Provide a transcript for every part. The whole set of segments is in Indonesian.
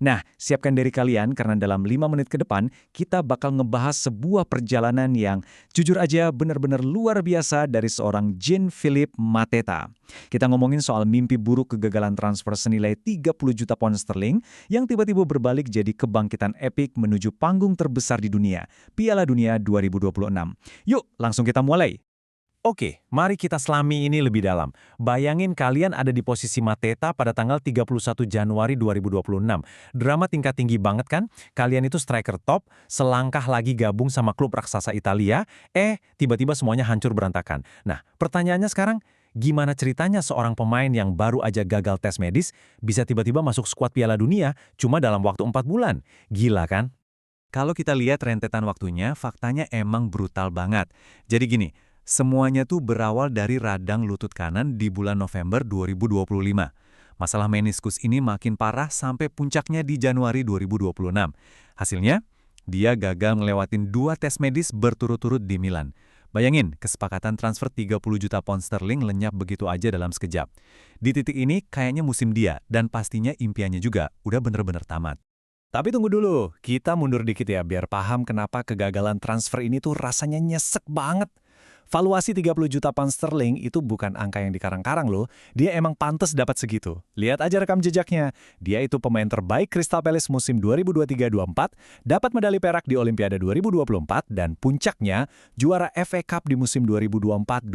Nah, siapkan diri kalian karena dalam 5 menit ke depan, kita bakal ngebahas sebuah perjalanan yang jujur aja benar-benar luar biasa dari seorang Jean-Philippe Mateta. Kita ngomongin soal mimpi buruk kegagalan transfer senilai 30 juta pound sterling yang tiba-tiba berbalik jadi kebangkitan epik menuju panggung terbesar di dunia, Piala Dunia 2026. Yuk, langsung kita mulai. Oke, mari kita selami ini lebih dalam. Bayangin kalian ada di posisi Mateta pada tanggal 31 Januari 2026. Drama tingkat tinggi banget kan? Kalian itu striker top, selangkah lagi gabung sama klub raksasa Italia, tiba-tiba semuanya hancur berantakan. Nah, pertanyaannya sekarang, gimana ceritanya seorang pemain yang baru aja gagal tes medis bisa tiba-tiba masuk skuad Piala Dunia cuma dalam waktu 4 bulan? Gila kan? Kalau kita lihat rentetan waktunya, faktanya emang brutal banget. Jadi gini, semuanya tuh berawal dari radang lutut kanan di bulan November 2025. Masalah meniskus ini makin parah sampai puncaknya di Januari 2026. Hasilnya, dia gagal ngelewatin 2 tes medis berturut-turut di Milan. Bayangin, kesepakatan transfer 30 juta pound sterling lenyap begitu aja dalam sekejap. Di titik ini, kayaknya musim dia, dan pastinya impiannya juga udah bener-bener tamat. Tapi tunggu dulu, kita mundur dikit ya biar paham kenapa kegagalan transfer ini tuh rasanya nyesek banget. Valuasi 30 juta pound sterling itu bukan angka yang dikarang-karang loh, dia emang pantas dapat segitu. Lihat aja rekam jejaknya, dia itu pemain terbaik Crystal Palace musim 2023-24, dapat medali perak di Olimpiade 2024, dan puncaknya juara FA Cup di musim 2024-25.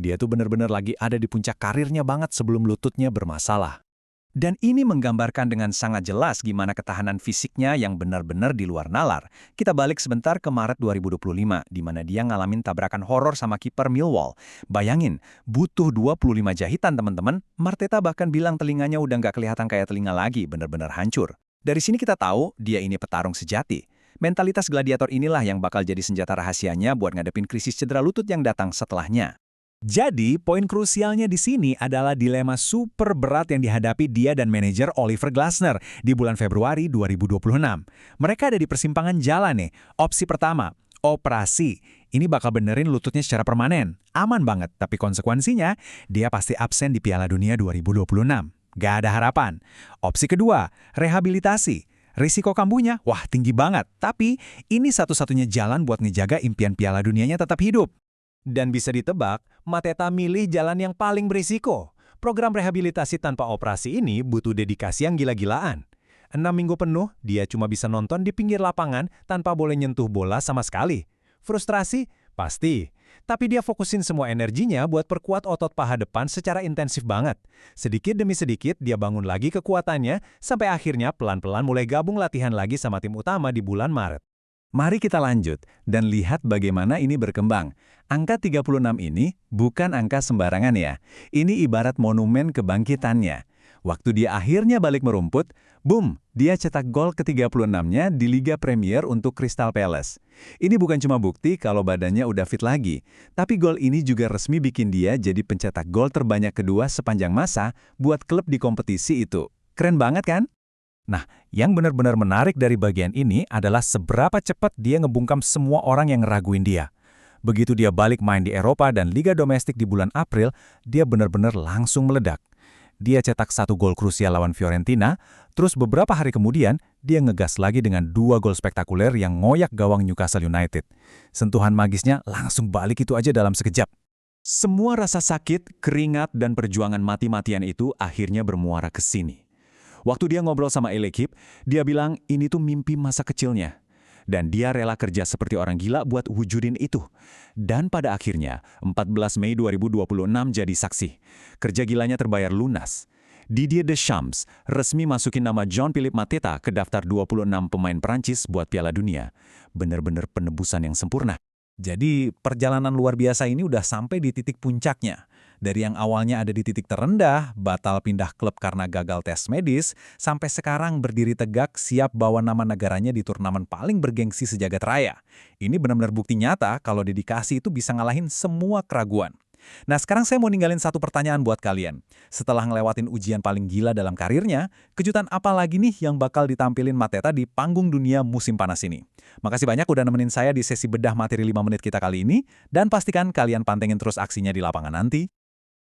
Dia tuh bener-bener lagi ada di puncak karirnya banget sebelum lututnya bermasalah. Dan ini menggambarkan dengan sangat jelas gimana ketahanan fisiknya yang benar-benar di luar nalar. Kita balik sebentar ke Maret 2025, di mana dia ngalamin tabrakan horor sama kiper Millwall. Bayangin, butuh 25 jahitan teman-teman, Mateta bahkan bilang telinganya udah nggak kelihatan kayak telinga lagi, benar-benar hancur. Dari sini kita tahu, dia ini petarung sejati. Mentalitas gladiator inilah yang bakal jadi senjata rahasianya buat ngadepin krisis cedera lutut yang datang setelahnya. Jadi, poin krusialnya di sini adalah dilema super berat yang dihadapi dia dan manajer Oliver Glasner di bulan Februari 2026. Mereka ada di persimpangan jalan nih. Opsi pertama, operasi. Ini bakal benerin lututnya secara permanen. Aman banget, tapi konsekuensinya, dia pasti absen di Piala Dunia 2026. Gak ada harapan. Opsi kedua, rehabilitasi. Risiko kambuhnya, wah tinggi banget. Tapi, ini satu-satunya jalan buat ngejaga impian Piala Dunianya tetap hidup. Dan bisa ditebak, Mateta milih jalan yang paling berisiko. Program rehabilitasi tanpa operasi ini butuh dedikasi yang gila-gilaan. 6 minggu penuh, dia cuma bisa nonton di pinggir lapangan tanpa boleh nyentuh bola sama sekali. Frustrasi? Pasti. Tapi dia fokusin semua energinya buat perkuat otot paha depan secara intensif banget. Sedikit demi sedikit, dia bangun lagi kekuatannya, sampai akhirnya pelan-pelan mulai gabung latihan lagi sama tim utama di bulan Maret. Mari kita lanjut dan lihat bagaimana ini berkembang. Angka 36 ini bukan angka sembarangan ya. Ini ibarat monumen kebangkitannya. Waktu dia akhirnya balik merumput, boom, dia cetak gol ke-36-nya di Liga Premier untuk Crystal Palace. Ini bukan cuma bukti kalau badannya udah fit lagi, tapi gol ini juga resmi bikin dia jadi pencetak gol terbanyak kedua sepanjang masa buat klub di kompetisi itu. Keren banget kan? Nah, yang benar-benar menarik dari bagian ini adalah seberapa cepat dia ngebungkam semua orang yang ngeraguin dia. Begitu dia balik main di Eropa dan Liga Domestik di bulan April, dia benar-benar langsung meledak. Dia cetak 1 gol krusial lawan Fiorentina, terus beberapa hari kemudian, dia ngegas lagi dengan 2 gol spektakuler yang ngoyak gawang Newcastle United. Sentuhan magisnya langsung balik itu aja dalam sekejap. Semua rasa sakit, keringat, dan perjuangan mati-matian itu akhirnya bermuara ke sini. Waktu dia ngobrol sama El-Equipe, dia bilang ini tuh mimpi masa kecilnya. Dan dia rela kerja seperti orang gila buat wujudin itu. Dan pada akhirnya, 14 Mei 2026 jadi saksi. Kerja gilanya terbayar lunas. Didier Deschamps resmi masukin nama Jean-Philippe Mateta ke daftar 26 pemain Prancis buat Piala Dunia. Bener-bener penebusan yang sempurna. Jadi, perjalanan luar biasa ini udah sampai di titik puncaknya. Dari yang awalnya ada di titik terendah, batal pindah klub karena gagal tes medis, sampai sekarang berdiri tegak siap bawa nama negaranya di turnamen paling bergengsi sejagat raya. Ini benar-benar bukti nyata kalau dedikasi itu bisa ngalahin semua keraguan. Nah, sekarang saya mau ninggalin satu pertanyaan buat kalian. Setelah ngelewatin ujian paling gila dalam karirnya, kejutan apa lagi nih yang bakal ditampilin Mateta di panggung dunia musim panas ini? Makasih banyak udah nemenin saya di sesi bedah materi 5 menit kita kali ini, dan pastikan kalian pantengin terus aksinya di lapangan nanti.